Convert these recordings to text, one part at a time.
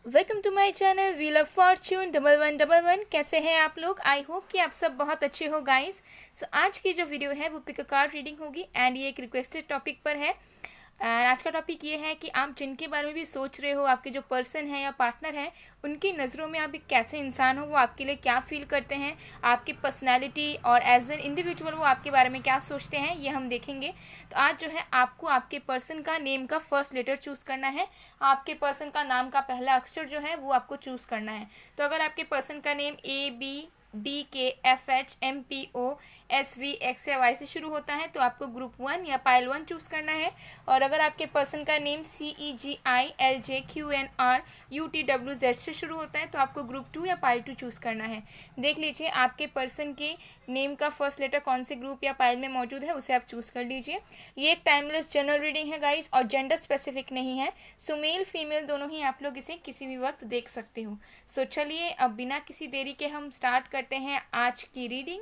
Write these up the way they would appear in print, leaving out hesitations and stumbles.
Welcome to my channel wheel of fortune 1111। कैसे हैं आप लोग? आई होप कि आप सब बहुत अच्छे हो गाइस। सो आज की जो वीडियो है वो पिक अ कार्ड रीडिंग होगी एंड ये एक रिक्वेस्टेड टॉपिक पर है। एंड आज का टॉपिक ये है कि आप जिनके बारे में भी सोच रहे हो, आपके जो पर्सन है या पार्टनर है, उनकी नज़रों में आप एक कैसे इंसान हो, वो आपके लिए क्या फील करते हैं, आपकी पर्सनैलिटी और एज एन इंडिविजुअल वो आपके बारे में क्या सोचते हैं, ये हम देखेंगे। तो आज जो है आपको आपके पर्सन का नेम का फर्स्ट लेटर चूज़ करना है। आपके पर्सन का नाम का पहला अक्षर जो है वो आपको चूज़ करना है। तो अगर आपके पर्सन का नेम ABDKFHMPOSVX या Y से शुरू होता है तो आपको ग्रुप 1 या पाइल 1 चूज़ करना है। और अगर आपके पर्सन का नेम CEGILJQNRUTWZ से शुरू होता है तो आपको ग्रुप 2 या पाइल 2 चूज़ करना है। देख लीजिए आपके पर्सन के नेम का फर्स्ट लेटर कौन से ग्रुप या पाइल में मौजूद है, उसे आप चूज़ कर लीजिए। ये एक टाइमलेस जनरल रीडिंग है गाइस और जेंडर स्पेसिफिक नहीं है। सो मेल फीमेल दोनों ही आप लोग इसे किसी भी वक्त देख सकते हो। सो चलिए अब बिना किसी देरी के हम स्टार्ट करते हैं आज की रीडिंग।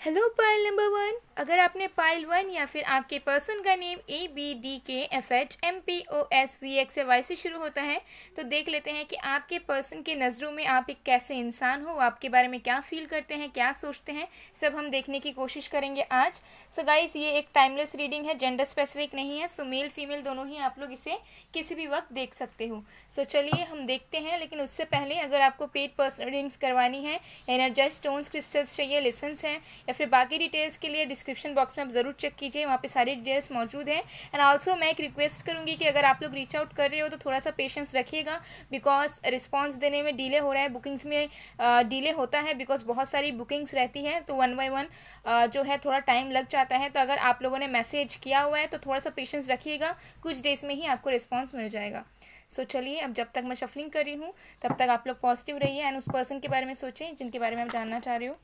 Hello pile number 1। अगर आपने पाइल 1 या फिर आपके पर्सन का नेम ABDKFHMPOSVX या Y से शुरू होता है तो देख लेते हैं कि आपके पर्सन के नज़रों में आप एक कैसे इंसान हो, आपके बारे में क्या फील करते हैं, क्या सोचते हैं, सब हम देखने की कोशिश करेंगे आज। सो गाइस ये एक टाइमलेस रीडिंग है, जेंडर स्पेसिफिक नहीं है। सो मेल फीमेल दोनों ही आप लोग इसे किसी भी वक्त देख सकते हो। सो चलिए हम देखते हैं, लेकिन उससे पहले अगर आपको पेड पर्सन रीडिंग्स करवानी है, एनर्जाइज स्टोन्स क्रिस्टल्स चाहिए, लेसन्स हैं या फिर बाकी डिटेल्स के लिए डिस्क्रिप्शन बॉक्स में आप ज़रूर चेक कीजिए, वहाँ पे सारी डिटेल्स मौजूद हैं। एंड आल्सो मैं एक रिक्वेस्ट करूँगी कि अगर आप लोग रीच आउट कर रहे हो तो थोड़ा सा पेशेंस रखिएगा, बिकॉज रिस्पॉन्स देने में डिले हो रहा है, बुकिंग्स में डिले होता है, बिकॉज बहुत सारी बुकिंग्स रहती हैं तो 1 बाय 1 जो है थोड़ा टाइम लग जाता है। तो अगर आप लोगों ने मैसेज किया हुआ है तो थोड़ा सा पेशेंस रखिएगा, कुछ डेज में ही आपको रिस्पॉन्स मिल जाएगा। सो चलिए अब जब तक मैं शफलिंग कर रही हूँ तब तक आप लोग पॉजिटिव रहिए एंड उस पर्सन के बारे में सोचें जिनके बारे में आप जानना चाह रहे हो।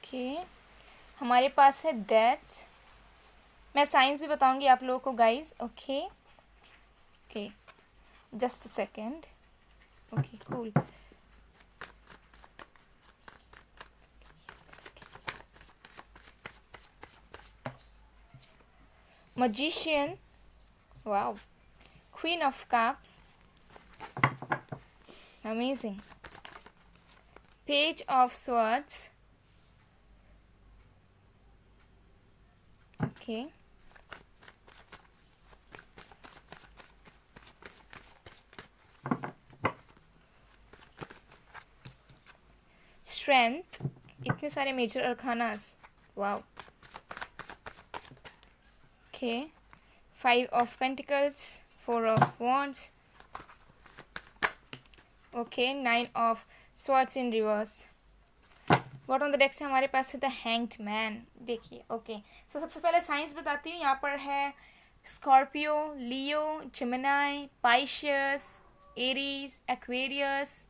ओके हमारे पास है डेथ। मैं साइंस भी बताऊंगी आप लोगों को guys. Okay okay just a second. Okay cool. magician, wow, queen of cups, amazing, page of swords, okay, strength, इतने सारे major arcanas, wow, okay, 5 of pentacles, 4 of wands, okay, 9 of swords in reverse। Bottom of the deck से हमारे पास है the hanged man. देखिए okay so सबसे पहले signs बताती हूँ। यहाँ पर है Scorpio, Leo, Gemini, Pisces, Aries, Aquarius,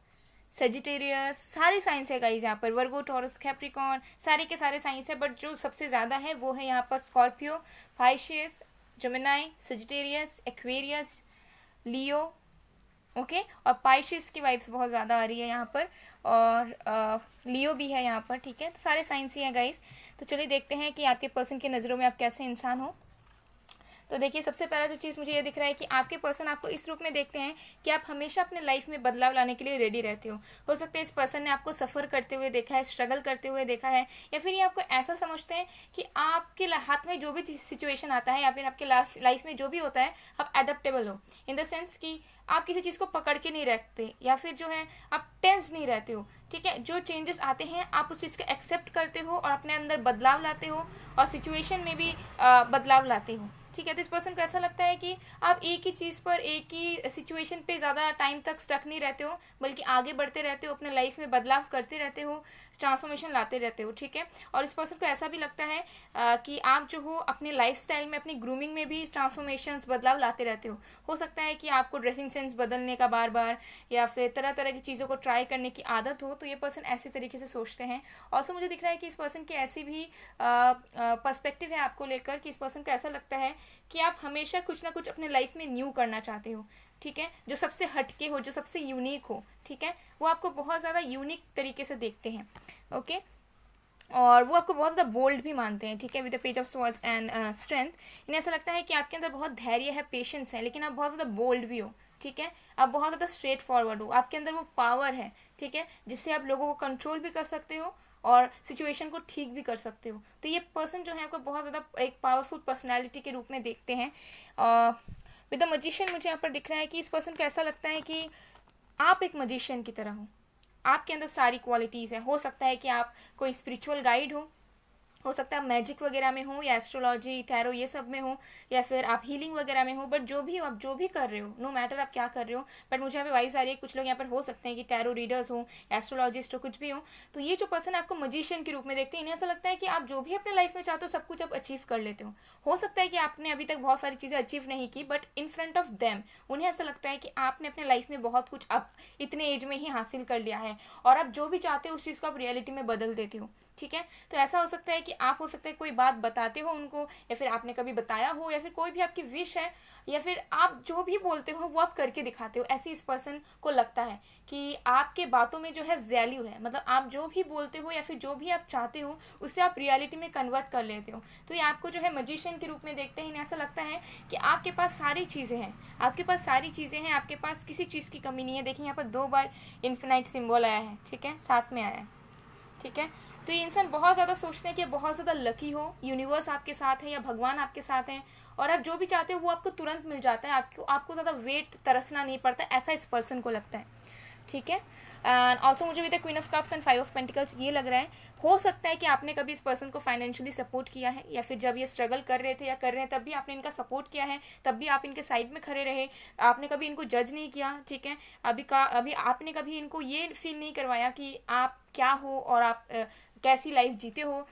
Sagittarius, सारे साइंस है गाइज यहाँ पर। वर्गो, टॉरस, कैप्रिकॉन, सारे के सारे साइंस है, बट जो सबसे ज़्यादा है वो है यहाँ पर स्कॉर्पियो, पाइशियस, जेमिनी, सेजिटेरियस, एक्वेरियस, लियो। ओके और पाइशियस की वाइब्स बहुत ज़्यादा आ रही है यहाँ पर, और लियो भी है यहाँ पर। ठीक है तो सारे साइंस ही हैं गाइस। तो चलिए देखते हैं कि आपके पर्सन की नज़रों में आप कैसे इंसान हो। तो देखिए सबसे पहला जो चीज़ मुझे ये दिख रहा है कि आपके पर्सन आपको इस रूप में देखते हैं कि आप हमेशा अपने लाइफ में बदलाव लाने के लिए रेडी रहते हो सकता है इस पर्सन ने आपको सफ़र करते हुए देखा है, स्ट्रगल करते हुए देखा है, या फिर ये आपको ऐसा समझते हैं कि आपके हाथ में जो भी सिचुएशन आता है या फिर आपके लाइफ में जो भी होता है आप एडेप्टेबल हो, इन द सेंस कि आप किसी चीज़ को पकड़ के नहीं रखते या फिर जो है आप टेंस नहीं रहते हो। ठीक है जो चेंजेस आते हैं आप उस चीज़ को एक्सेप्ट करते हो और अपने अंदर बदलाव लाते हो और सिचुएशन में भी बदलाव लाते हो। ठीक है। तो इस पर्सन को ऐसा लगता है कि आप एक ही चीज़ पर, एक ही सिचुएशन पे ज़्यादा टाइम तक स्टक नहीं रहते हो, बल्कि आगे बढ़ते रहते हो, अपने लाइफ में बदलाव करते रहते हो, ट्रांसफॉर्मेशन लाते रहते हो। ठीक है। और इस पर्सन को ऐसा भी लगता है कि आप जो हो अपने लाइफस्टाइल में, अपनी ग्रूमिंग में भी ट्रांसफॉर्मेशंस, बदलाव लाते रहते हो सकता है कि आपको ड्रेसिंग सेंस बदलने का बार बार, या फिर तरह तरह की चीज़ों को ट्राई करने की आदत हो, तो ये पर्सन ऐसे तरीके से सोचते हैं। और मुझे दिख रहा है कि इस पर्सन की ऐसी भी पर्सपेक्टिव है आपको लेकर, कि इस पर्सन को ऐसा लगता है कि आप हमेशा कुछ ना कुछ अपने लाइफ में न्यू करना चाहते हो। ठीक है। जो सबसे हटके हो, जो सबसे यूनिक हो, ठीक है, वो आपको बहुत ज़्यादा यूनिक तरीके से देखते हैं। ओके। और वो आपको बहुत ज़्यादा बोल्ड भी मानते हैं। ठीक है। With the page of swords and strength, इन्हें ऐसा लगता है कि आपके अंदर बहुत धैर्य है, पेशेंस है, लेकिन आप बहुत ज़्यादा बोल्ड भी हो। ठीक है। आप बहुत ज़्यादा स्ट्रेट फॉरवर्ड हो, आपके अंदर वो पावर है, ठीक है, जिससे आप लोगों को कंट्रोल भी कर सकते हो और सिचुएशन को ठीक भी कर सकते हो। तो ये पर्सन जो है आपको बहुत ज़्यादा एक पावरफुल पर्सनैलिटी के रूप में देखते हैं। विद द मजिशियन मुझे यहाँ पर दिख रहा है कि इस पर्सन को ऐसा लगता है कि आप एक मजिशियन की तरह हो, आपके अंदर सारी क्वालिटीज़ हैं। हो सकता है कि आप कोई स्पिरिचुअल गाइड हो सकता है आप मैजिक वगैरह में हो, या एस्ट्रोलॉजी, टैरो, ये सब में हो, या फिर आप हीलिंग वगैरह में हो। बट जो भी हो, आप जो भी कर रहे हो, नो मैटर आप क्या कर रहे हो, बट मुझे यहाँ पे वाइब्स आ रही है कुछ लोग यहाँ पर हो सकते हैं कि टैरो रीडर्स हो, एस्ट्रोलॉजिस्ट हो, कुछ भी हो। तो ये जो पर्सन आपको मजिशियन के रूप में देखते हैं, इन्हें ऐसा लगता है कि आप जो भी अपने लाइफ में चाहते हो सब कुछ आप अचीव कर लेते हो सकता है कि आपने अभी तक बहुत सारी चीज़ें अचीव नहीं की, but in front of them उन्हें ऐसा लगता है कि आपने अपने लाइफ में बहुत कुछ अब इतने एज में ही हासिल कर लिया है, और आप जो भी चाहते हो उस चीज़ को आप रियलिटी में बदल देते हो। ठीक है। तो ऐसा हो सकता है कि आप, हो सकता है कोई बात बताते हो उनको, या फिर आपने कभी बताया हो, या फिर कोई भी आपकी विश है, या फिर आप जो भी बोलते हो वो आप करके दिखाते हो। ऐसे इस पर्सन को लगता है कि आपके बातों में जो है वैल्यू है, मतलब आप जो भी बोलते हो या फिर जो भी आप चाहते हो उसे आप रियलिटी में कन्वर्ट कर लेते हो। तो ये आपको जो है मजिशियन के रूप में देखते हैं। इन्हें ऐसा लगता है कि आपके पास सारी चीज़ें हैं, आपके पास सारी चीज़ें हैं, आपके पास किसी चीज़ की कमी नहीं है। देखिए यहाँ पर 2 बार इन्फिनाइट सिंबल आया है, ठीक है, साथ में आया है। ठीक है। तो ये इंसान बहुत ज़्यादा सोचते हैं कि बहुत ज़्यादा लकी हो, यूनिवर्स आपके साथ है या भगवान आपके साथ हैं, और आप जो भी चाहते हो वो आपको तुरंत मिल जाता है, आपको ज़्यादा वेट तरसना नहीं पड़ता, ऐसा इस पर्सन को लगता है। ठीक है। एंड ऑल्सो मुझे भी queen of cups and 5 of pentacles ये लग रहा है। हो सकता है कि आपने कभी इस पर्सन को फाइनेंशियली सपोर्ट किया है, या फिर जब ये स्ट्रगल कर रहे थे या कर रहे हैं तब भी आपने इनका सपोर्ट किया है, तब भी आप इनके साइड में खड़े रहे, आपने कभी इनको जज नहीं किया। ठीक है। अभी आपने कभी इनको ये फील नहीं करवाया कि आप क्या हो और आप कैसी लाइफ जीते हो।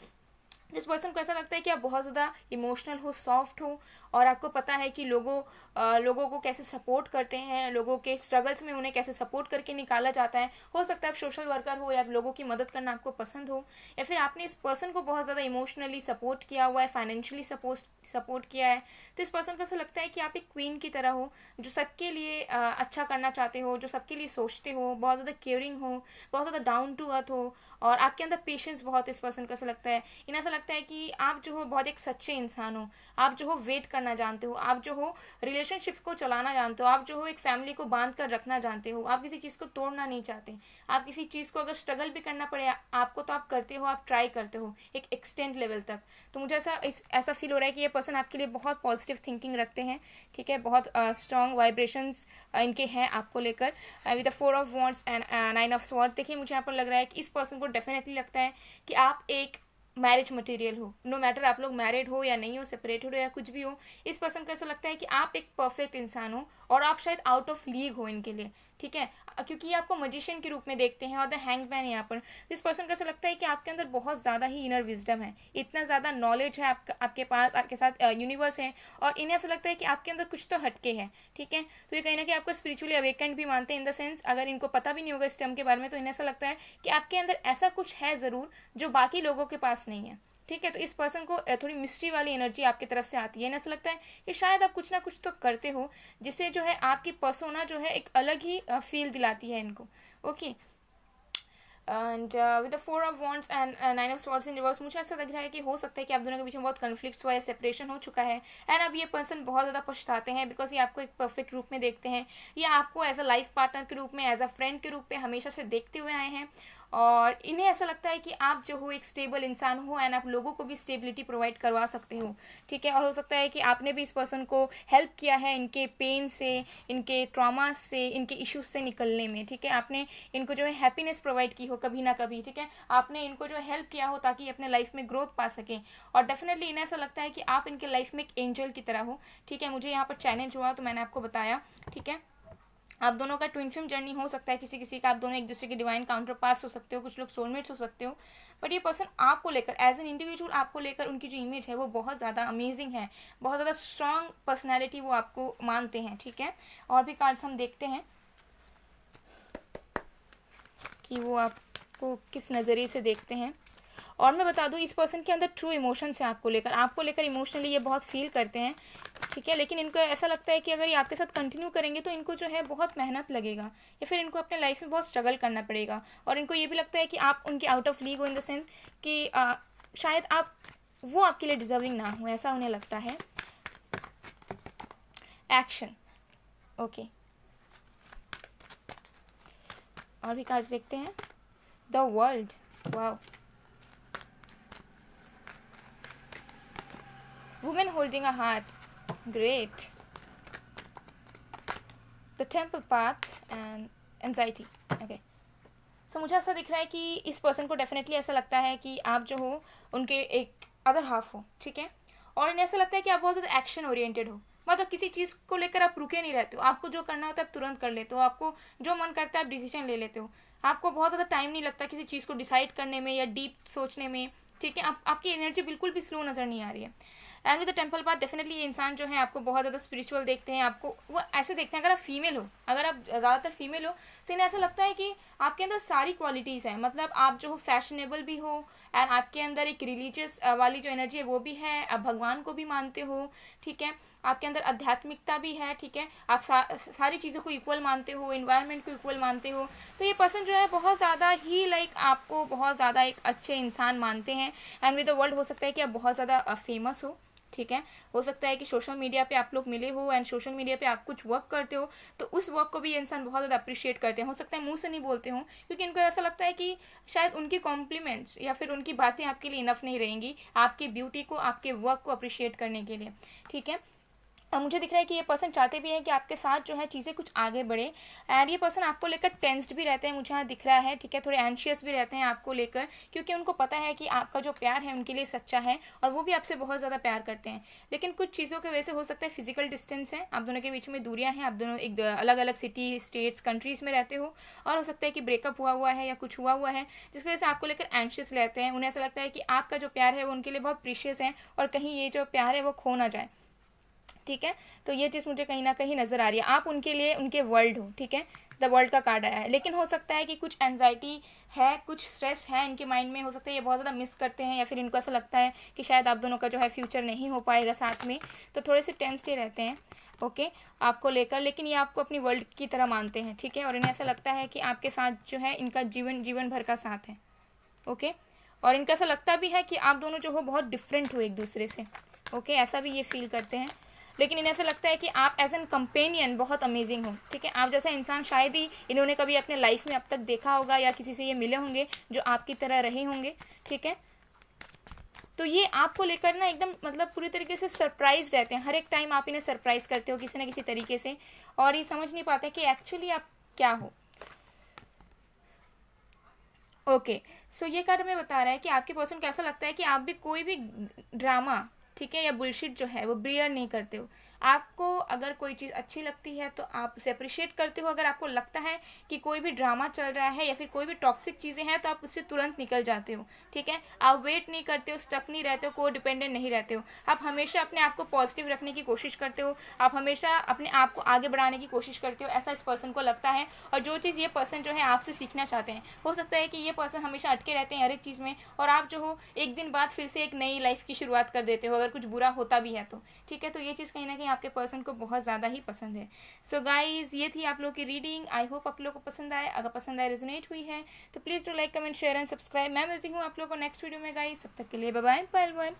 जिस पर्सन को ऐसा लगता है कि आप बहुत ज़्यादा इमोशनल हो, सॉफ्ट हो, और आपको पता है कि लोगों को कैसे सपोर्ट करते हैं, लोगों के स्ट्रगल्स में उन्हें कैसे सपोर्ट करके निकाला जाता है। हो सकता है आप सोशल वर्कर हो, या लोगों की मदद करना आपको पसंद हो, या फिर आपने इस पर्सन को बहुत ज़्यादा इमोशनली सपोर्ट किया हुआ है, फाइनेंशियली सपोर्ट किया है। तो इस पर्सन को ऐसा लगता है कि आप एक क्वीन की तरह हो, जो सबके लिए अच्छा करना चाहते हो, जो सबके लिए सोचते हो, बहुत ज़्यादा केयरिंग हो, बहुत ज़्यादा डाउन टू अर्थ हो, और आपके अंदर पेशेंस बहुत इस पर्सन को ऐसा लगता है। इन्हें ऐसा लगता है कि आप जो हो बहुत एक सच्चे इंसान हो, आप जो हो वेट करना जानते हो, आप जो हो रिलेशनशिप्स को चलाना जानते हो, आप जो हो एक फैमिली को बांध कर रखना जानते हो, आप किसी चीज़ को तोड़ना नहीं चाहते, आप किसी चीज़ को अगर स्ट्रगल भी करना पड़े आपको तो आप करते हो, आप ट्राई करते हो एक एक्सटेंड लेवल तक। तो मुझे ऐसा फील हो रहा है कि ये पर्सन आपके लिए बहुत पॉजिटिव थिंकिंग रखते हैं। ठीक है। बहुत स्ट्रॉन्ग वाइब्रेशंस इनके हैं आपको लेकर। With the 4 of wands and 9 of swords, देखिए मुझे यहाँ पर लग रहा है कि इस पर्सन को डेफिनेटली लगता है कि आप एक मैरिज मटेरियल हो। नो मैटर आप लोग मैरिड हो या नहीं हो, सेपरेटेड हो या कुछ भी हो, इस पर्सन को ऐसा लगता है कि आप एक परफेक्ट इंसान हो, और आप शायद आउट ऑफ लीग हो इनके लिए। ठीक है। क्योंकि ये आपको मजिशियन के रूप में देखते हैं, और द हैंगमैन यहाँ पर इस पर्सन को ऐसा लगता है कि आपके अंदर बहुत ज़्यादा ही इनर विजडम है, इतना ज़्यादा नॉलेज है आपके पास, आपके साथ यूनिवर्स है, और इन्हें ऐसा लगता है कि आपके अंदर कुछ तो हटके है। ठीक है। तो ये कहीं ना कहीं आपको स्पिरिचुअली अवेकेंड भी मानते हैं, इन द सेंस अगर इनको पता भी नहीं होगा इस टर्म के बारे में, तो इन्हें ऐसा लगता है कि आपके अंदर ऐसा कुछ है ज़रूर जो बाकी लोगों के पास नहीं है। ठीक है। तो इस पर्सन को थोड़ी मिस्ट्री वाली एनर्जी आपकी तरफ से आती है। ऐसा लगता है कि शायद आप कुछ ना कुछ तो करते हो, जिससे जो है आपकी पर्सोना जो है एक अलग ही फील दिलाती है इनको। Okay. And with the 4 of wands and 9 of swords in reverse, मुझे ऐसा लग रहा है कि हो सकता है कि आप दोनों के बीच में बहुत कन्फ्लिक्ट्स हुआ या सेपरेशन हो चुका है, एंड अब ये पर्सन बहुत ज़्यादा पछताते हैं, बिकॉज ये आपको एक परफेक्ट रूप में देखते हैं, ये आपको एज अ लाइफ पार्टनर के रूप में, एज अ फ्रेंड के रूप में हमेशा से देखते हुए आए हैं, और इन्हें ऐसा लगता है कि आप जो हो एक स्टेबल इंसान हो एंड आप लोगों को भी स्टेबिलिटी प्रोवाइड करवा सकते हो, ठीक है। और हो सकता है कि आपने भी इस पर्सन को हेल्प किया है इनके पेन से, इनके ट्रॉमा से, इनके इश्यूज से निकलने में, ठीक है। आपने इनको जो है हैप्पीनेस प्रोवाइड की हो कभी ना कभी, ठीक है। आपने इनको जो है हेल्प किया हो ताकि अपने लाइफ में ग्रोथ पा सकें। और डेफिनेटली इन्हें ऐसा लगता है कि आप इनके लाइफ में एक एंजल की तरह हो, ठीक है। मुझे यहाँ पर चैलेंज हुआ तो मैंने आपको बताया, ठीक है। आप दोनों का ट्विन फ्लेम जर्नी हो सकता है, किसी किसी का आप दोनों एक दूसरे के डिवाइन काउंटर पार्ट्स हो सकते हो, कुछ लोग सोलमेट्स हो सकते हो। बट ये पर्सन आपको लेकर एज एन इंडिविजुअल, आपको लेकर उनकी जो इमेज है वो बहुत ज़्यादा अमेजिंग है, बहुत ज़्यादा स्ट्रांग पर्सनैलिटी वो आपको मानते हैं, ठीक है। और भी कार्ड्स हम देखते हैं कि वो आपको किस नज़रिए से देखते हैं। और मैं बता दूं इस पर्सन के अंदर ट्रू इमोशंस है आपको लेकर इमोशनली ये बहुत फील करते हैं, ठीक है। लेकिन इनको ऐसा लगता है कि अगर ये आपके साथ कंटिन्यू करेंगे तो इनको जो है बहुत मेहनत लगेगा या फिर इनको अपने लाइफ में बहुत स्ट्रगल करना पड़ेगा। और इनको ये भी लगता है कि आप उनके आउट ऑफ लीग हो, इन द सेंस कि शायद वो आपके लिए डिजर्विंग ना हो, ऐसा उन्हें लगता है। Action, okay. और भी कार्ड्स देखते हैं। The world, wow. Women holding a heart, great. The temple path and anxiety, okay. So मुझे ऐसा दिख रहा है कि इस पर्सन को डेफिनेटली ऐसा लगता है कि आप जो हो उनके एक अदर हाफ हो, ठीक है। और इन्हें ऐसा लगता है कि आप बहुत ज़्यादा एक्शन ओरिएंटेड हो, मतलब किसी चीज़ को लेकर आप रुके नहीं रहते हो, आपको जो करना होता है आप तुरंत कर लेते हो, आपको जो मन करता है आप डिसीजन ले लेते हो, आपको बहुत ज़्यादा टाइम नहीं लगता किसी चीज़ को डिसाइड करने में या डीप सोचने में, ठीक है। आपकी एनर्जी बिल्कुल भी स्लो नज़र नहीं आ रही है। And with the temple path definitely ये इंसान जो है आपको बहुत ज़्यादा स्पिरिचुअल देखते हैं, आपको वो ऐसे देखते हैं, अगर आप फीमेल हो, अगर आप ज़्यादातर फीमेल हो तो इन्हें ऐसा लगता है कि आपके अंदर सारी क्वालिटीज़ हैं, मतलब आप जो हो फैशनेबल भी हो एंड आपके अंदर एक रिलीजियस वाली जो एनर्जी है वो भी है, आप भगवान को भी मानते हो, ठीक है। आपके अंदर आध्यात्मिकता भी है, ठीक है। आप सारी चीज़ों को इक्वल मानते हो, इन्वायरमेंट को इक्वल मानते हो। तो ये पर्सन जो है बहुत ज़्यादा ही लाइक आपको बहुत ज़्यादा एक अच्छे इंसान मानते हैं। एंड विद द वर्ल्ड हो सकता है कि आप बहुत ज़्यादा फेमस हो, ठीक है। हो सकता है कि सोशल मीडिया पे आप लोग मिले हो एंड सोशल मीडिया पे आप कुछ वर्क करते हो तो उस वर्क को भी ये इंसान बहुत ज़्यादा अप्रिशिएट करते हैं। हो सकता है मुंह से नहीं बोलते हो क्योंकि इनको ऐसा लगता है कि शायद उनकी कॉम्प्लीमेंट्स या फिर उनकी बातें आपके लिए इनफ नहीं रहेंगी आपकी ब्यूटी को, आपके वर्क को अप्रिशिएट करने के लिए, ठीक है। और मुझे दिख रहा है कि ये पर्सन चाहते भी हैं कि आपके साथ जो है चीज़ें कुछ आगे बढ़े एंड ये पर्सन आपको लेकर टेंस्ड भी रहते हैं, मुझे यहाँ दिख रहा है, ठीक है। थोड़े एंशियस भी रहते हैं आपको लेकर क्योंकि उनको पता है कि आपका जो प्यार है उनके लिए सच्चा है और वो भी आपसे बहुत ज़्यादा प्यार करते हैं। लेकिन कुछ चीज़ों की वजह से हो सकता है फिजिकल डिस्टेंस है, आप दोनों के बीच में दूरियाँ हैं, आप दोनों एक अलग अलग सिटी, स्टेट्स, कंट्रीज़ में रहते हो और हो सकता है कि ब्रेकअप हुआ है या कुछ हुआ है जिसकी वजह से आपको लेकर एंशियस रहते हैं। उन्हें ऐसा लगता है कि आपका जो प्यार है वो उनके लिए बहुत प्रीशियस है और कहीं ये जो प्यार है वो खो ना जाए, ठीक है। तो ये चीज़ मुझे कहीं ना कहीं नज़र आ रही है, आप उनके लिए उनके वर्ल्ड हो, ठीक है। द वर्ल्ड का कार्ड आया है। लेकिन हो सकता है कि कुछ एंजाइटी है, कुछ स्ट्रेस है इनके माइंड में, हो सकता है ये बहुत ज़्यादा मिस करते हैं या फिर इनको ऐसा लगता है कि शायद आप दोनों का जो है फ्यूचर नहीं हो पाएगा साथ में, तो थोड़े से टेंस्ड ही रहते हैं, ओके, आपको लेकर। लेकिन ये आपको अपनी वर्ल्ड की तरह मानते हैं, ठीक है। और इन्हें ऐसा लगता है कि आपके साथ जो है इनका जीवन भर का साथ है, ओके। और इनका ऐसा लगता भी है कि आप दोनों जो हो बहुत डिफरेंट हो एक दूसरे से, ओके, ऐसा भी ये फील करते हैं। लेकिन इन्हें ऐसा लगता है कि आप एज एन कंपेनियन बहुत अमेजिंग हो, ठीक है। आप जैसा इंसान शायद ही इन्होंने कभी अपने लाइफ में अब तक देखा होगा या किसी से ये मिले होंगे जो आपकी तरह रहे होंगे, ठीक है। तो ये आपको लेकर ना एकदम मतलब पूरी तरीके से सरप्राइज रहते हैं, हर एक टाइम आप इन्हें सरप्राइज करते हो किसी ना किसी तरीके से और ये समझ नहीं पाते कि एक्चुअली आप क्या हो, ओके। सो ये कार्ड हमें बता रहा है कि आपके पर्सन को ऐसा लगता है कि आप भी कोई भी ड्रामा, ठीक है, या बुलशिट जो है वो बियर नहीं करते हो। आपको अगर कोई चीज़ अच्छी लगती है तो आप उसे अप्रिशिएट करते हो, अगर आपको लगता है कि कोई भी ड्रामा चल रहा है या फिर कोई भी टॉक्सिक चीज़ें हैं तो आप उससे तुरंत निकल जाते हो, ठीक है। आप वेट नहीं करते हो, स्टक नहीं रहते हो, को डिपेंडेंट नहीं रहते हो, आप हमेशा अपने आप को पॉजिटिव रखने की कोशिश करते हो, आप हमेशा अपने आप को आगे बढ़ाने की कोशिश करते हो, ऐसा इस पर्सन को लगता है। और जो चीज़ ये पर्सन जो है आपसे सीखना चाहते हैं, हो सकता है कि ये पर्सन हमेशा अटके रहते हैं हर एक चीज़ में और आप जो हो एक दिन बाद फिर से एक नई लाइफ की शुरुआत कर देते हो अगर कुछ बुरा होता भी है तो, ठीक है। तो ये चीज़ कहीं ना कहीं आपके पर्सन को बहुत ज़्यादा ही पसंद है। सो गाइज ये थी आप लोग की रीडिंग, आई होप आप लोग को पसंद आए, अगर पसंद आए, रेजोनेट हुई है तो please do like, comment, share and subscribe. मैं मिलती हूँ आप लोग को नेक्स्ट वीडियो में गाइज, तब तक के लिए बाय बाय, पहलवान।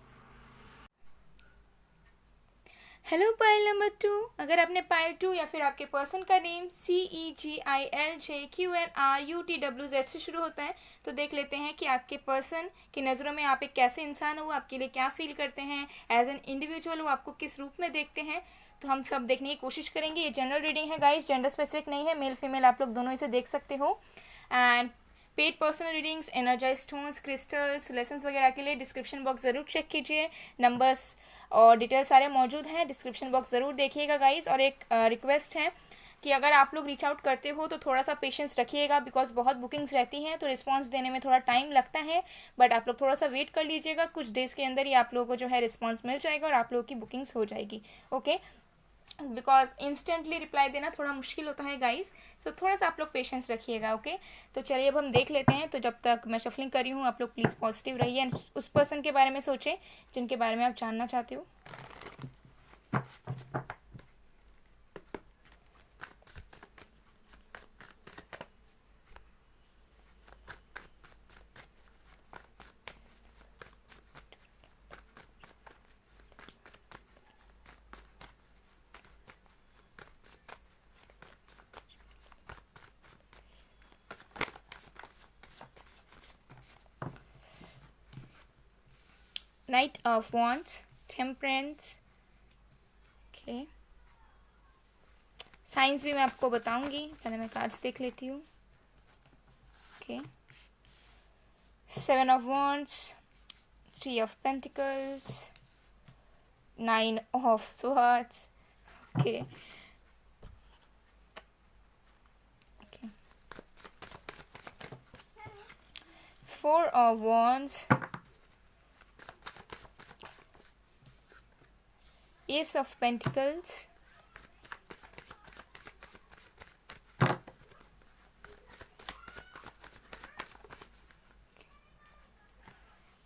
Hello pile number 2। अगर आपने पाइल 2 या फिर आपके पर्सन का नेम CEGILJQNRUTWZ से शुरू होता है तो देख लेते हैं कि आपके पर्सन की नज़रों में आप एक कैसे इंसान हो, वो आपके लिए क्या फील करते हैं एज एन इंडिविजुअल, वो आपको किस रूप में देखते हैं। तो हम सब देखने की कोशिश करेंगे। ये जनरल रीडिंग है गाइस, जेंडर स्पेसिफिक नहीं है, मेल फीमेल आप लोग दोनों इसे देख सकते हो। And paid personal readings, energize stones, crystals, lessons वगैरह के लिए डिस्क्रिप्शन बॉक्स ज़रूर चेक कीजिए। नंबर्स और डिटेल्स सारे मौजूद हैं, डिस्क्रिप्शन बॉक्स ज़रूर देखिएगा गाइस। और एक रिक्वेस्ट है कि अगर आप लोग रीच आउट करते हो तो थोड़ा सा पेशेंस रखिएगा, बिकॉज बहुत बुकिंग्स रहती हैं तो रिस्पांस देने में थोड़ा टाइम लगता है। बट आप लोग थोड़ा सा वेट कर लीजिएगा, कुछ डेज़ के अंदर ही आप लोगों को जो है रिस्पांस मिल जाएगा और आप लोगों की बुकिंग्स हो जाएगी। ओके, बिकॉज इंस्टेंटली रिप्लाई देना थोड़ा मुश्किल होता है गाइस, सो थोड़ा सा आप लोग पेशेंस रखिएगा। ओके, तो चलिए अब हम देख लेते हैं। तो जब तक मैं शफलिंग कर रही हूँ आप लोग प्लीज़ पॉजिटिव रहिए एंड उस पर्सन के बारे में सोचें जिनके बारे में आप जानना चाहते हो। Night of wands, temperance. Okay, science भी मैं आपको बताऊंगी, पहले मैं कार्ड्स देख लेती हूँ। Okay, 7 of wands, 3 of pentacles, 9 of swords. Okay. Okay. 4 of wands, Ace of pentacles,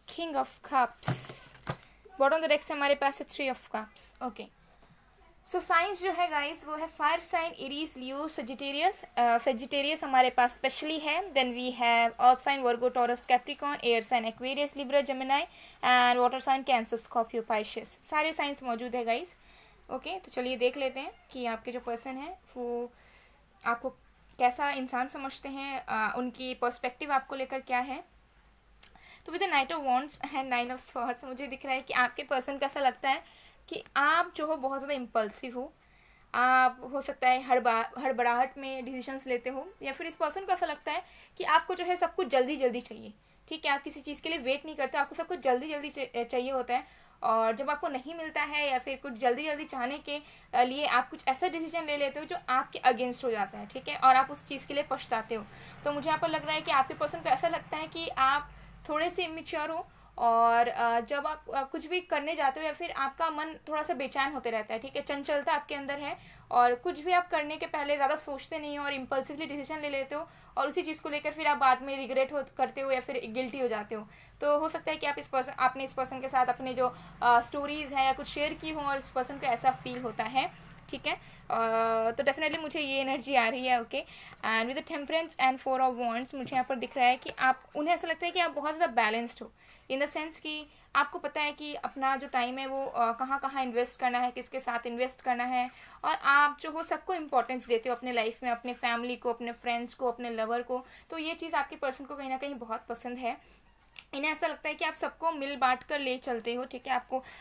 King of cups. Bottom of the deck से हमारे पास है 3 of cups. Okay, so signs जो है गाइस वो है fire sign, Aries, Leo, Sagittarius. Sagittarius हमारे पास स्पेशली है। Then we have earth sign, Virgo, Taurus, Capricorn, air sign, Aquarius, Libra, Gemini and water sign, Cancer, Scorpio, Pisces. सारे signs मौजूद है गाइस। ओके, तो चलिए देख लेते हैं कि आपके जो पर्सन है वो आपको कैसा इंसान समझते हैं, उनकी पर्सपेक्टिव आपको लेकर क्या है। तो with the night of wands and 9 of swords मुझे दिख रहा है कि आपके पर्सन का ऐसा लगता है कि आप जो हो बहुत ज़्यादा इम्पल्सिव हो। आप हो सकता है हड़बड़ाहट में डिसीजंस लेते हो, या फिर इस पर्सन को ऐसा लगता है कि आपको जो है सब कुछ जल्दी जल्दी चाहिए। ठीक है, आप किसी चीज़ के लिए वेट नहीं करते, आपको सब कुछ जल्दी जल्दी चाहिए होता है। और जब आपको नहीं मिलता है या फिर कुछ जल्दी जल्दी चाहने के लिए आप कुछ ऐसा डिसीजन ले लेते हो जो आपके अगेंस्ट हो जाता है। ठीक है, और आप उस चीज़ के लिए पछताते हो। तो मुझे यहाँ पर लग रहा है कि आपके पर्सन को ऐसा लगता है कि आप थोड़े से इमेच्योर हो, और जब आप कुछ भी करने जाते हो या फिर आपका मन थोड़ा सा बेचैन होते रहता है। ठीक है, चंचलता आपके अंदर है और कुछ भी आप करने के पहले ज़्यादा सोचते नहीं हो और इम्पल्सिवली डिसीजन ले लेते हो, और उसी चीज़ को लेकर फिर आप बाद में रिग्रेट करते हो या फिर गिल्टी हो जाते हो। तो हो सकता है कि आपने इस पर्सन के साथ अपने जो स्टोरीज़ हैं या कुछ शेयर की हो और इस पर्सन को ऐसा फील होता है। ठीक है, तो डेफिनेटली मुझे ये एनर्जी आ रही है। Okay, and with the temperance and 4 of wands मुझे यहाँ पर दिख रहा है कि आप उन्हें ऐसा लगता है कि आप बहुत ज़्यादा बैलेंस्ड हो, इन द सेंस कि आपको पता है कि अपना जो टाइम है वो कहाँ कहाँ इन्वेस्ट करना है, किसके साथ इन्वेस्ट करना है, और आप जो हो सबको इम्पोर्टेंस देते हो अपने लाइफ में, अपने फैमिली को, अपने फ्रेंड्स को, अपने लवर को। तो ये चीज़ आपके पर्सन को कहीं ना कहीं बहुत पसंद है। इन्हें ऐसा लगता है कि आप सबको मिल बांट कर ले चलते हो। ठीक है,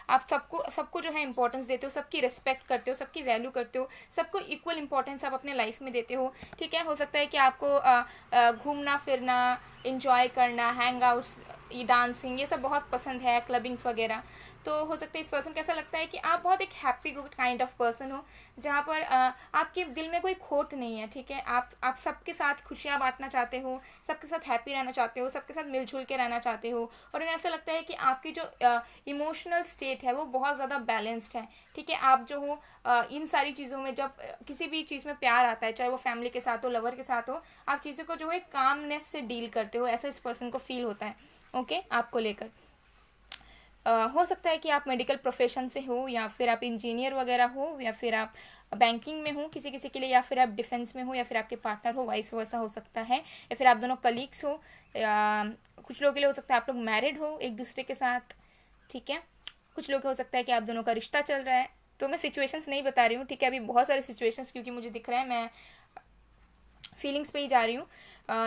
आप सबको जो है इंपॉर्टेंस देते हो, सबकी रिस्पेक्ट करते हो, सबकी वैल्यू करते हो, सबको इक्वल इंपॉर्टेंस आप अपने लाइफ में देते हो। ठीक है, हो सकता है कि आपको घूमना फिरना, इंजॉय करना, हैंग आउट्स, ये डांसिंग, ये सब बहुत पसंद है, क्लबिंग्स वगैरह। तो हो सकता है इस पर्सन को ऐसा लगता है कि आप बहुत एक happy good kind of person हो, जहाँ पर आपके दिल में कोई खोट नहीं है। ठीक है, आप सबके साथ खुशियाँ बांटना चाहते हो, सबके साथ हैप्पी रहना चाहते हो, सबके साथ मिलजुल के रहना चाहते हो, और उन्हें ऐसा लगता है कि आपकी जो इमोशनल स्टेट है वो बहुत ज़्यादा बैलेंस्ड है। ठीक है, आप जो हो इन सारी चीज़ों में, जब किसी भी चीज़ में प्यार आता है, चाहे वो फैमिली के साथ हो, लवर के साथ हो, आप चीज़ों को जो है कामनेस से डील करते हो, ऐसा इस पर्सन को फील होता है। ओके, आपको लेकर हो सकता है कि आप मेडिकल प्रोफेशन से हो, या फिर आप इंजीनियर वगैरह हो, या फिर आप बैंकिंग में हो किसी किसी के लिए, या फिर आप डिफेंस में हो, या फिर आपके पार्टनर हो, वाइस वर्सा हो सकता है, या फिर आप दोनों कलीग्स हो, या कुछ लोगों के लिए हो सकता है आप लोग मैरिड हो एक दूसरे के साथ। ठीक है, कुछ लोग हो सकता है कि आप दोनों का रिश्ता चल रहा है। तो मैं सिचुएशंस नहीं बता रही हूँ, ठीक है। अभी बहुत सारे सिचुएशंस क्योंकि मुझे दिख रहा है, मैं फीलिंग्स पे ही जा रही हूँ।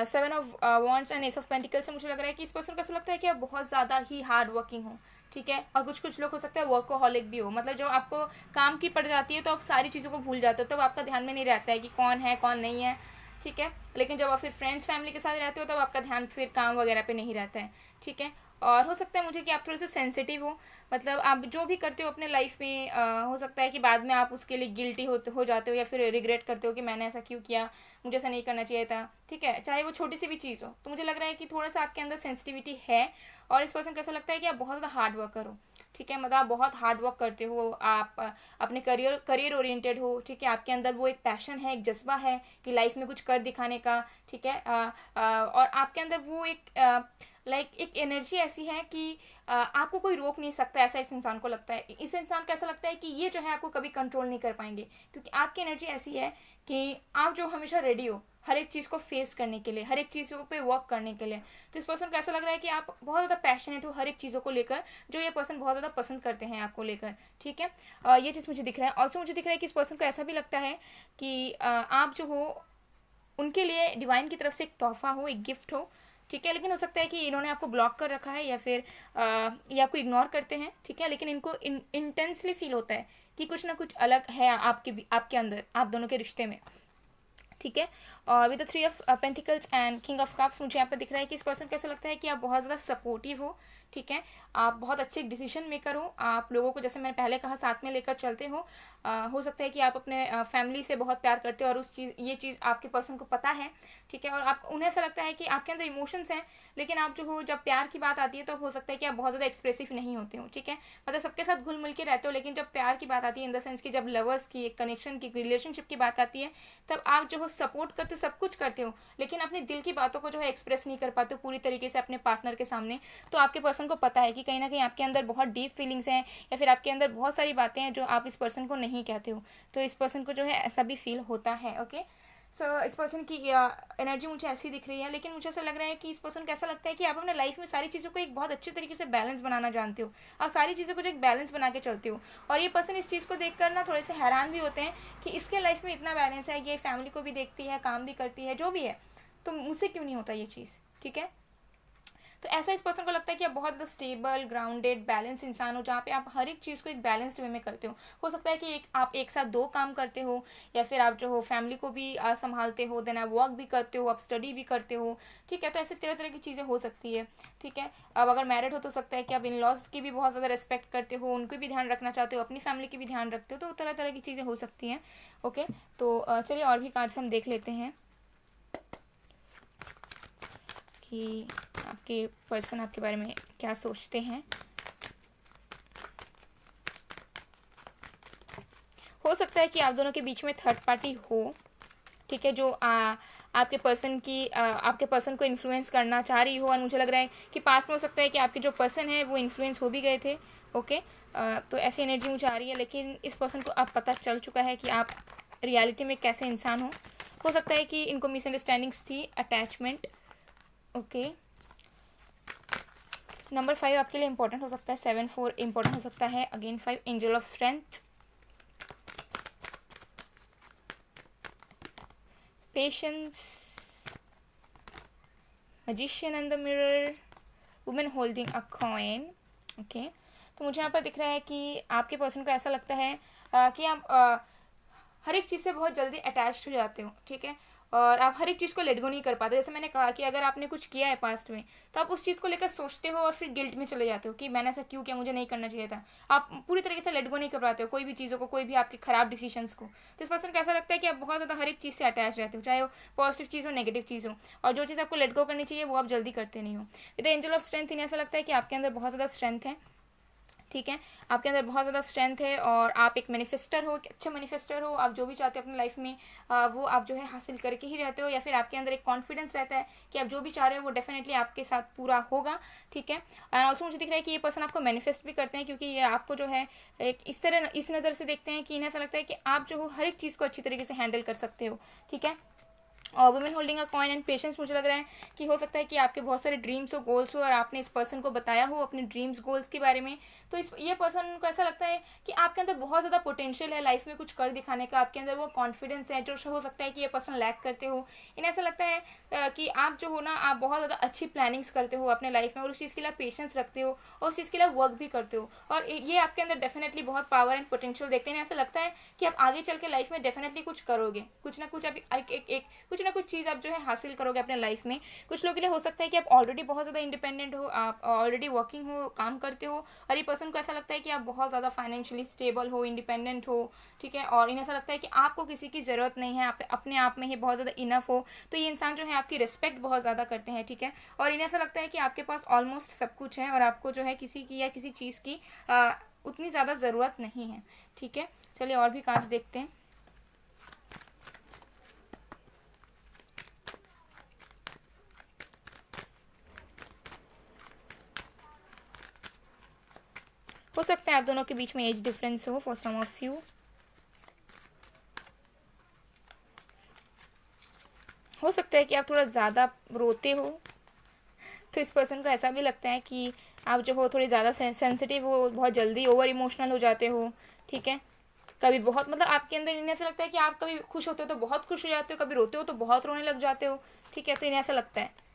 7 of wants and S of pentacle से मुझे लग रहा है कि इस पर्सन को ऐसा लगता है कि आप बहुत ज़्यादा ही हार्ड वर्किंग हो, ठीक है। और कुछ कुछ लोग हो सकता है वर्कोहॉलिक भी हो, मतलब जब आपको काम की पड़ जाती है तो आप सारी चीज़ों को भूल जाते हो, तब आपका ध्यान में नहीं रहता है कि कौन है कौन नहीं है, ठीक है। लेकिन जब आप फिर फ्रेंड्स फैमिली के साथ रहते हो तब आपका ध्यान फिर काम वगैरह पे नहीं रहता है, ठीक है। और हो सकता है मुझे कि आप थोड़े से सेंसिटिव हो, मतलब आप जो भी करते हो अपने लाइफ में हो सकता है कि बाद में आप उसके लिए गिल्टी हो जाते हो या फिर रिग्रेट करते हो कि मैंने ऐसा क्यों किया, मुझे ऐसा नहीं करना चाहिए था, ठीक है। चाहे वो छोटी सी भी चीज़ हो, तो मुझे लग रहा है कि थोड़ा सा आपके अंदर सेंसिटिविटी है। और इस पर्सन को ऐसा लगता है कि आप बहुत ज़्यादा हार्ड वर्कर हो, ठीक है। मतलब आप बहुत हार्ड वर्क करते हो, आप अपने करियर ओरिएंटेड हो, ठीक है। आपके अंदर वो एक पैशन है, एक जज्बा है कि लाइफ में कुछ कर दिखाने का, ठीक है। और आपके अंदर वो एक एक एनर्जी ऐसी है कि आपको कोई रोक नहीं सकता, ऐसा इस इंसान को लगता है। इस इंसान को ऐसा लगता है कि ये जो है आपको कभी कंट्रोल नहीं कर पाएंगे, क्योंकि आपकी एनर्जी ऐसी है कि आप जो हमेशा रेडी हो हर एक चीज़ को फेस करने के लिए, हर एक चीज़ पे वर्क करने के लिए। तो इस पर्सन को ऐसा लग रहा है कि आप बहुत ज़्यादा पैशनेट हो हर एक चीज़ों को लेकर, जो ये पर्सन बहुत ज़्यादा पसंद करते हैं आपको लेकर, ठीक है। ये चीज़ मुझे दिख रहा है। ऑल्सो मुझे दिख रहा है कि इस पर्सन को ऐसा भी लगता है कि आप जो हो उनके लिए डिवाइन की तरफ से एक तोहफा हो, एक गिफ्ट हो, ठीक है। लेकिन हो सकता है कि इन्होंने आपको ब्लॉक कर रखा है या फिर ये आपको इग्नोर करते हैं, ठीक है। लेकिन इनको इंटेंसली फील होता है कि कुछ ना कुछ अलग है आपके अंदर, आप दोनों के रिश्ते में, ठीक है। और with the 3 of pentacles and king of cups मुझे यहाँ पर दिख रहा है कि इस पर्सन को ऐसा लगता है कि आप बहुत ज़्यादा सपोर्टिव हो, ठीक है। आप बहुत अच्छे डिसीजन मेकर हो, आप लोगों को जैसे मैंने पहले कहा साथ में लेकर चलते हो सकता है कि आप अपने फैमिली से बहुत प्यार करते हो और ये चीज़ आपके पर्सन को पता है, ठीक है। और आप उन्हें ऐसा लगता है कि आपके अंदर इमोशंस हैं, लेकिन आप जो हो जब प्यार की बात आती है तो हो सकता है कि आप बहुत ज़्यादा एक्सप्रेसिव नहीं होते हो, ठीक है। मतलब सबके साथ घुल मिल के रहते हो, लेकिन जब प्यार की बात आती है इन द सेंस कि जब लवर्स की एक कनेक्शन की रिलेशनशिप की बात आती है, तब आप जो हो सपोर्ट करते हो, सब कुछ करते हो, लेकिन अपने दिल की बातों को जो है एक्सप्रेस नहीं कर पाते हो पूरी तरीके से अपने पार्टनर के सामने। तो आपके पर्सन को पता है कि कहीं ना कहीं आपके अंदर बहुत डीप फीलिंग्स हैं या फिर आपके अंदर बहुत सारी बातें हैं जो आप इस पर्सन को नहीं कहते हो। तो इस पर्सन को जो है ऐसा भी फील होता है, ओके। सो इस पर्सन की एनर्जी मुझे ऐसी दिख रही है, लेकिन मुझे ऐसा लग रहा है कि इस पर्सन को ऐसा लगता है कि आप अपने लाइफ में सारी चीज़ों को एक बहुत अच्छे तरीके से बैलेंस बनाना जानते हो, आप सारी चीज़ों को जो एक बैलेंस बना के चलते हो। और ये पर्सन इस चीज़ को देखकर ना थोड़े से हैरान भी होते हैं कि इसके लाइफ में इतना बैलेंस है, ये फैमिली को भी देखती है, काम भी करती है, जो भी है, तो मुझसे क्यों नहीं होता ये चीज़, ठीक है। तो ऐसा इस पर्सन को लगता है कि आप बहुत ज़्यादा स्टेबल, ग्राउंडेड, बैलेंस इंसान हो, जहाँ पे आप हर एक चीज़ को एक बैलेंस्ड वे में करते हो सकता है कि आप एक साथ 2 काम करते हो, या फिर आप जो हो फैमिली को भी संभालते हो, देन आप वर्क भी करते हो, आप स्टडी भी करते हो, ठीक है। तो ऐसे तरह तरह की चीज़ें हो सकती है, ठीक है। अब अगर मैरिड हो तो सकता है कि आप इन लॉज की भी बहुत ज़्यादा रिस्पेक्ट करते हो, उनको भी ध्यान रखना चाहते हो, अपनी फैमिली की भी ध्यान रखते हो, तो तरह तरह की चीज़ें हो सकती हैं, ओके। तो चलिए और भी कार्ड्स हम देख लेते हैं कि आपके पर्सन आपके बारे में क्या सोचते हैं। हो सकता है कि आप दोनों के बीच में थर्ड पार्टी हो, ठीक है, जो आपके पर्सन को इन्फ्लुएंस करना चाह रही हो। और मुझे लग रहा है कि पास्ट में हो सकता है कि आपके जो पर्सन है वो इन्फ्लुएंस हो भी गए थे, ओके। तो ऐसी एनर्जी मुझे आ रही है, लेकिन इस पर्सन को अब पता चल चुका है कि आप रियलिटी में कैसे इंसान हो सकता है कि इनको मिसअंडरस्टैंडिंग्स थी, अटैचमेंट, ओके। नंबर 5 आपके लिए इंपॉर्टेंट हो सकता है, 7 4 इंपॉर्टेंट हो सकता है, again 5 angel of strength, patience, magician and the mirror, women holding a coin, okay. तो मुझे यहाँ पर दिख रहा है कि आपके पर्सन को ऐसा लगता है कि आप हर एक चीज़ से बहुत जल्दी अटैच्ड हो जाते हो, ठीक है। और आप हर एक चीज़ को लेट गो नहीं कर पाते। जैसे मैंने कहा कि अगर आपने कुछ किया है पास्ट में, तो आप उस चीज़ को लेकर सोचते हो और फिर गिल्ट में चले जाते हो कि मैंने ऐसा क्यों किया, मुझे नहीं करना चाहिए था। आप पूरी तरीके से लेट गो नहीं कर पाते हो कोई भी चीज़ों को, कोई भी आपके खराब डिसीजंस को। तो इस पर्सन को ऐसा लगता है कि आप बहुत ज़्यादा हर एक चीज़ से अटैच रहते हो, चाहे वो पॉजिटिव चीज़ हो, नेगेटिव चीज़ हो, और जो चीज़ आपको लेट गो करनी चाहिए वो आप जल्दी करते नहीं हो। विद एंजल ऑफ स्ट्रेंथ इन्हें ऐसा लगता है कि आपके अंदर बहुत ज़्यादा स्ट्रेंथ है, ठीक है। आपके अंदर बहुत ज़्यादा स्ट्रेंथ है और आप एक मैनिफेस्टर हो, एक अच्छे मैनिफेस्टर हो। आप जो भी चाहते हो अपनी लाइफ में वो आप जो है हासिल करके ही रहते हो, या फिर आपके अंदर एक कॉन्फिडेंस रहता है कि आप जो भी चाह रहे हो वो डेफिनेटली आपके साथ पूरा होगा, ठीक है। एंड ऑल्सो मुझे दिख रहा है कि ये पर्सन आपको मैनिफेस्ट भी करते हैं, क्योंकि ये आपको जो है एक इस नज़र से देखते हैं कि इन्हें ऐसा लगता है कि आप जो हो हर एक चीज़ को अच्छी तरीके से हैंडल कर सकते हो, ठीक है। और women holding a coin and patience, मुझे लग रहा है कि हो सकता है कि आपके बहुत सारे ड्रीम्स हो, गोल्स हो, और आपने इस पर्सन को बताया हो अपने ड्रीम्स गोल्स के बारे में। तो ये पर्सन को ऐसा लगता है कि आपके अंदर बहुत ज़्यादा पोटेंशियल है लाइफ में कुछ कर दिखाने का, आपके अंदर वो कॉन्फिडेंस है जो हो सकता है कि ये पर्सन लैक करते हो। इन्हें ऐसा लगता है कि आप जो हो ना, आप बहुत ज़्यादा अच्छी प्लानिंग्स करते हो अपने लाइफ में, और उस चीज़ के लिए पेशेंस रखते हो, और उस चीज़ के लिए वर्क भी करते हो, और ये आपके अंदर डेफिनेटली बहुत पावर एंड पोटेंशियल देखते हैं। ऐसा लगता है कि आप आगे चल के लाइफ में डेफिनेटली कुछ करोगे, कुछ ना कुछ आप कुछ ना कुछ चीज़ आप जो है हासिल करोगे अपने लाइफ में। कुछ लोगों के लिए हो सकता है कि आप ऑलरेडी बहुत ज़्यादा इंडिपेंडेंट हो, आप ऑलरेडी वर्किंग हो, काम करते हो, और ये पर्सन को ऐसा लगता है कि आप बहुत ज़्यादा फाइनेंशियली स्टेबल हो, इंडिपेंडेंट हो, ठीक है, और इन्हें ऐसा लगता है कि आपको किसी की ज़रूरत नहीं है, आप अपने आप में ही बहुत ज़्यादा इनफ हो। तो ये इंसान जो है आपकी रिस्पेक्ट बहुत ज़्यादा करते हैं, ठीक है, और इन्हें ऐसा लगता है कि आपके पास ऑलमोस्ट सब कुछ है, और आपको जो है किसी की या किसी चीज़ की उतनी ज़्यादा ज़रूरत नहीं है, ठीक है। चलिए और भी कार्ड्स देखते हैं। हो सकता है आप दोनों के बीच में एज डिफरेंस हो फॉर सम ऑफ यू। हो सकता है कि आप थोड़ा ज़्यादा रोते हो, तो इस पर्सन को ऐसा भी लगता है कि आप जो हो थोड़ी ज़्यादा सेंसिटिव हो, बहुत जल्दी ओवर इमोशनल हो जाते हो, ठीक है। कभी बहुत मतलब आपके अंदर इन्हें ऐसा लगता है कि आप कभी खुश होते हो तो बहुत खुश हो जाते हो, कभी रोते हो तो बहुत रोने लग जाते हो, ठीक है, तो इन्हें ऐसा लगता है।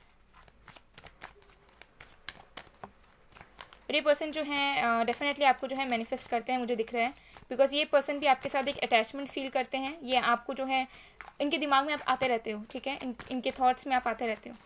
और ये पर्सन जो है डेफिनेटली आपको जो है मैनिफेस्ट करते हैं, मुझे दिख रहा है, बिकॉज ये पर्सन भी आपके साथ एक अटैचमेंट फील करते हैं। ये आपको जो है इनके दिमाग में आप आते रहते हो, ठीक है, इनके थॉट्स में आप आते रहते हो।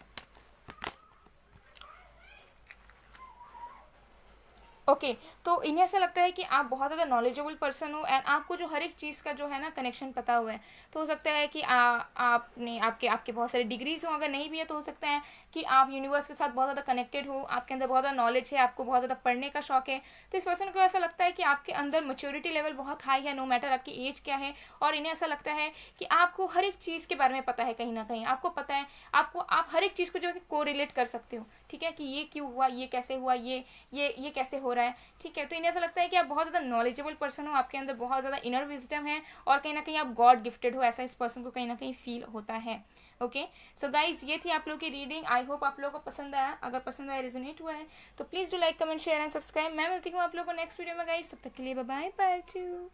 ओके तो इन्हें ऐसा लगता है कि आप बहुत ज़्यादा नॉलेजेबल पर्सन हो, एंड आपको जो हर एक चीज़ का जो है ना कनेक्शन पता हुआ है। तो हो सकता है कि आपने आपके आपके बहुत सारे डिग्रीज हो, अगर नहीं भी है तो हो सकता है कि आप यूनिवर्स के साथ बहुत ज़्यादा कनेक्टेड हो, आपके अंदर बहुत ज़्यादा नॉलेज है, आपको बहुत ज़्यादा पढ़ने का शौक है। तो इस पर्सन को ऐसा लगता है कि आपके अंदर मेच्योरिटी लेवल बहुत हाई है, नो मैटर आपकी एज क्या है। और इन्हें ऐसा लगता है कि आपको हर एक चीज़ के बारे में पता है, कहीं ना कहीं आपको पता है, आप हर एक चीज़ को जो है को रिलेट कर सकते हो, ठीक है, कि ये क्यों हुआ, ये कैसे हुआ, ये कैसे हो रहा है, ठीक है। तो इन्हें ऐसा लगता है कि आप बहुत ज़्यादा नॉलेजेबल पर्सन हो, आपके अंदर बहुत ज़्यादा इनर विजडम है, और कहीं ना कहीं आप गॉड गिफ्टेड हो, ऐसा इस पर्सन को कहीं ना कहीं फील होता है। ओके सो गाइज, ये थी आप लोग की रीडिंग। आई होप आप लोगों को पसंद आया। अगर पसंद आया, रेजोनेट हुआ है, तो please do like, comment, share and subscribe. मैं मिलती हूँ आप लोगों को नेक्स्ट वीडियो में गाइज, तब तक के लिए बाय बाय, बाय टू।